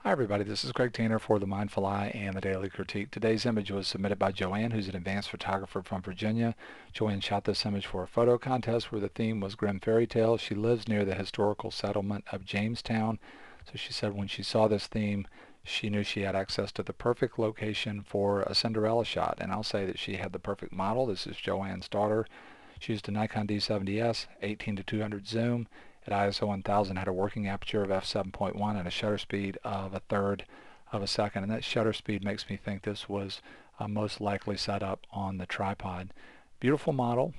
Hi everybody, this is Greg Tanner for The Mindful Eye and The Daily Critique. Today's image was submitted by Joanne, who's an advanced photographer from Virginia. Joanne shot this image for a photo contest where the theme was Grimm fairy tales. She lives near the historical settlement of Jamestown, so she said when she saw this theme, she knew she had access to the perfect location for a Cinderella shot. And I'll say that she had the perfect model. This is Joanne's daughter. She used a Nikon D70S, 18 to 200 zoom. At ISO 1000 had a working aperture of f7.1 and a shutter speed of a third of a second. And that shutter speed makes me think this was most likely set up on the tripod. Beautiful model,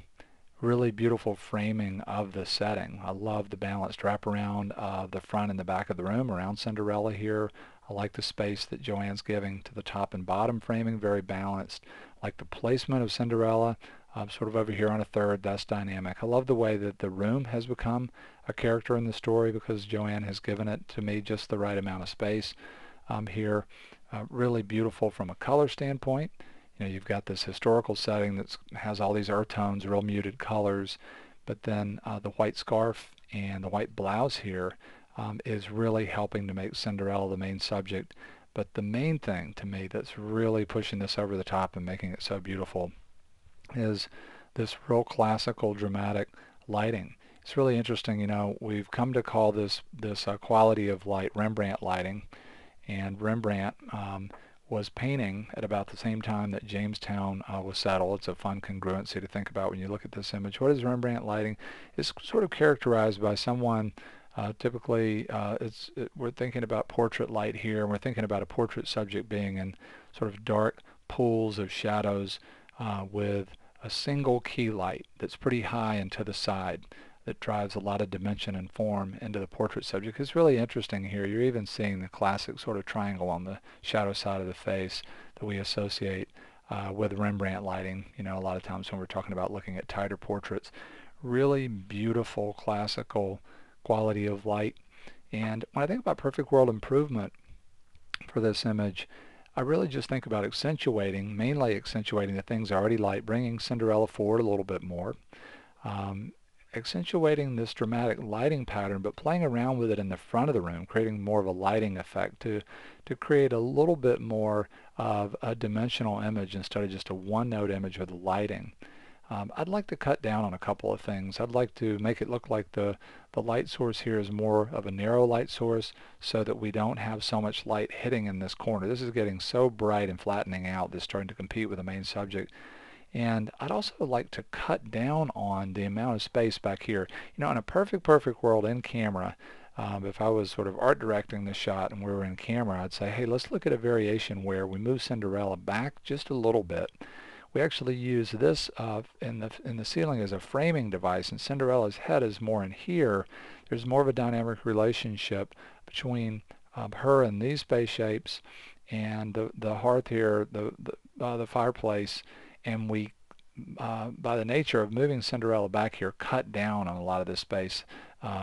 really beautiful framing of the setting. I love the balanced wraparound of the front and the back of the room around Cinderella here. I like the space that Joanne's giving to the top and bottom framing, very balanced. I like the placement of Cinderella sort of over here on a third. That's dynamic. I love the way that the room has become a character in the story because Joanne has given it to me just the right amount of space here. Really beautiful from a color standpoint. You know, you've got this historical setting that has all these earth tones, real muted colors, but then the white scarf and the white blouse here is really helping to make Cinderella the main subject. But the main thing to me that's really pushing this over the top and making it so beautiful is this real classical dramatic lighting. It's really interesting, you know, we've come to call this quality of light Rembrandt lighting, and Rembrandt was painting at about the same time that Jamestown was settled. It's a fun congruency to think about when you look at this image. What is Rembrandt lighting? It's sort of characterized by someone, typically we're thinking about portrait light here, and we're thinking about a portrait subject being in sort of dark pools of shadows with a single key light that's pretty high and to the side that drives a lot of dimension and form into the portrait subject. It's really interesting here. You're even seeing the classic sort of triangle on the shadow side of the face that we associate with Rembrandt lighting, you know, a lot of times when we're talking about looking at tighter portraits. Really beautiful classical quality of light. And when I think about perfect world improvement for this image, I really just think about accentuating, mainly accentuating the things I already like, bringing Cinderella forward a little bit more, um, accentuating this dramatic lighting pattern, but playing around with it in the front of the room, creating more of a lighting effect to create a little bit more of a dimensional image instead of just a one-note image with lighting. I'd like to cut down on a couple of things. I'd like to make it look like the light source here is more of a narrow light source so that we don't have so much light hitting in this corner. This is getting so bright and flattening out that's starting to compete with the main subject. And I'd also like to cut down on the amount of space back here. You know, in a perfect world in camera, if I was sort of art directing the shot and we were in camera, I'd say, hey, let's look at a variation where we move Cinderella back just a little bit. We actually use this in the ceiling as a framing device, and Cinderella's head is more in here. There's more of a dynamic relationship between her and these space shapes and the hearth here, the fireplace, and we by the nature of moving Cinderella back here, cut down on a lot of this space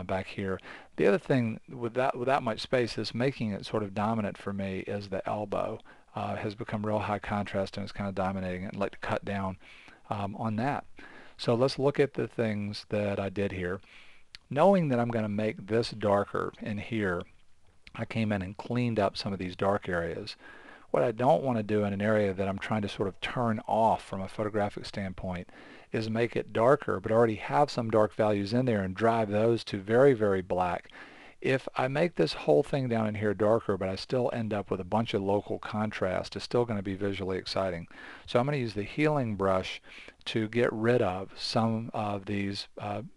back here. The other thing with that much space that's making it sort of dominant for me is the elbow. Has become real high contrast and is kind of dominating it. I'd like to cut down on that. So let's look at the things that I did here. Knowing that I'm going to make this darker in here, I came in and cleaned up some of these dark areas. What I don't want to do in an area that I'm trying to sort of turn off from a photographic standpoint is make it darker, but already have some dark values in there and drive those to very black. If I make this whole thing down in here darker, but I still end up with a bunch of local contrast, it's still going to be visually exciting. So I'm going to use the healing brush to get rid of some of these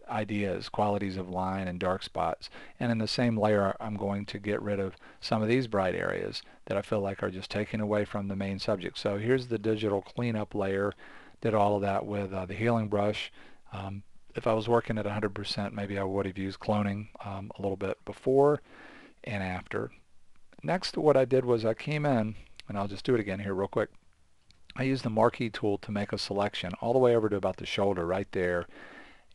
ideas, qualities of line and dark spots. And in the same layer, I'm going to get rid of some of these bright areas that I feel like are just taken away from the main subject. So here's the digital cleanup layer. Did all of that with the healing brush. If I was working at 100%, maybe I would have used cloning a little bit before and after. Next, what I did was I came in, and I'll just do it again here real quick. I used the marquee tool to make a selection all the way over to about the shoulder right there.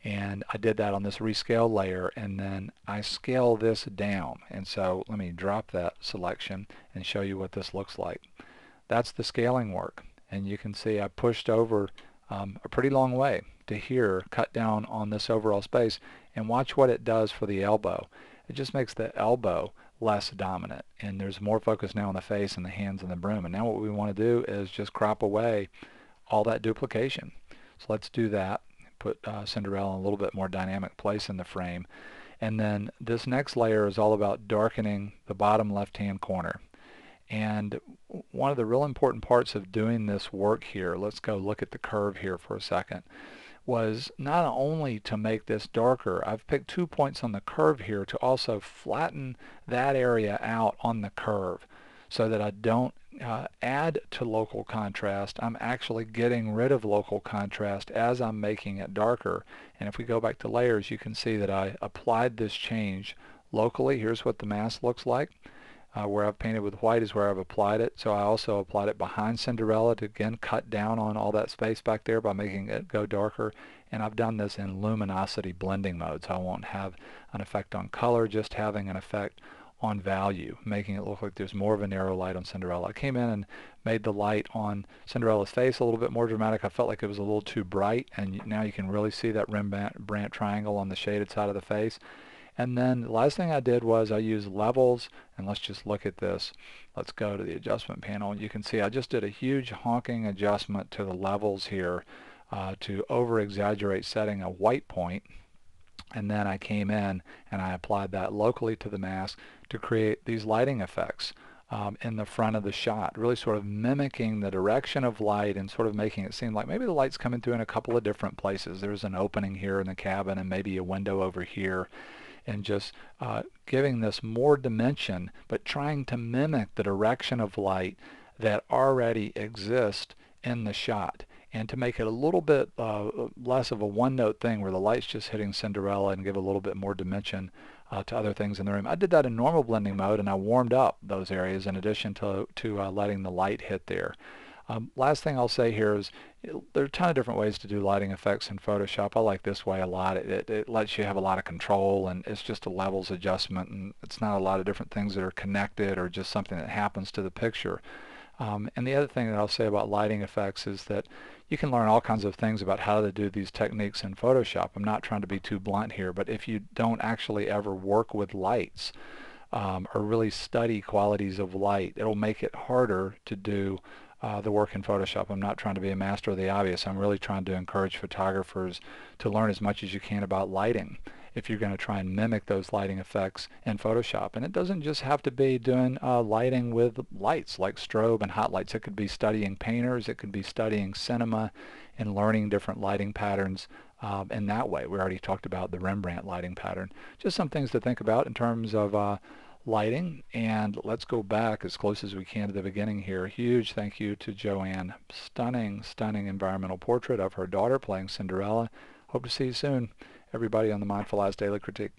And I did that on this rescale layer, and then I scale this down. And so let me drop that selection and show you what this looks like. That's the scaling work. And you can see I pushed over a pretty long way to here, cut down on this overall space, and watch what it does for the elbow. It just makes the elbow less dominant, and there's more focus now on the face and the hands and the broom. And now what we want to do is just crop away all that duplication. So let's do that. Put Cinderella in a little bit more dynamic place in the frame. And then this next layer is all about darkening the bottom left-hand corner. And one of the real important parts of doing this work here, let's go look at the curve here for a second, was not only to make this darker. I've picked 2 points on the curve here to also flatten that area out on the curve so that I don't add to local contrast. I'm actually getting rid of local contrast as I'm making it darker. And if we go back to layers, you can see that I applied this change locally. Here's what the mask looks like. Where I've painted with white is where I've applied it. So I also applied it behind Cinderella to again cut down on all that space back there by making it go darker. And I've done this in luminosity blending mode, so I won't have an effect on color, just having an effect on value, making it look like there's more of a narrow light on Cinderella. I came in and made the light on Cinderella's face a little bit more dramatic. I felt like it was a little too bright, and now you can really see that Rembrandt triangle on the shaded side of the face. And then the last thing I did was I used levels, and let's just look at this. Let's go to the adjustment panel, and you can see I just did a huge honking adjustment to the levels here to over-exaggerate setting a white point. And then I came in and I applied that locally to the mask to create these lighting effects in the front of the shot, really sort of mimicking the direction of light and sort of making it seem like maybe the light's coming through in a couple of different places. There's an opening here in the cabin and maybe a window over here, and just giving this more dimension, but trying to mimic the direction of light that already exists in the shot, and to make it a little bit less of a one-note thing where the light's just hitting Cinderella and give a little bit more dimension to other things in the room. I did that in normal blending mode, and I warmed up those areas in addition to letting the light hit there. Last thing I'll say here is there are a ton of different ways to do lighting effects in Photoshop. I like this way a lot. It lets you have a lot of control, and it's just a levels adjustment, and it's not a lot of different things that are connected or just something that happens to the picture. And the other thing that I'll say about lighting effects is that you can learn all kinds of things about how to do these techniques in Photoshop. I'm not trying to be too blunt here, but if you don't actually ever work with lights or really study qualities of light, it'll make it harder to do the work in Photoshop. I'm not trying to be a master of the obvious. I'm really trying to encourage photographers to learn as much as you can about lighting if you're going to try and mimic those lighting effects in Photoshop. And it doesn't just have to be doing lighting with lights like strobe and hot lights. It could be studying painters. It could be studying cinema and learning different lighting patterns in that way. We already talked about the Rembrandt lighting pattern. Just some things to think about in terms of lighting. And let's go back as close as we can to the beginning here. A huge thank you to Joanne. Stunning, stunning environmental portrait of her daughter playing Cinderella. Hope to see you soon, everybody, on the Mindful Eyes Daily Critique.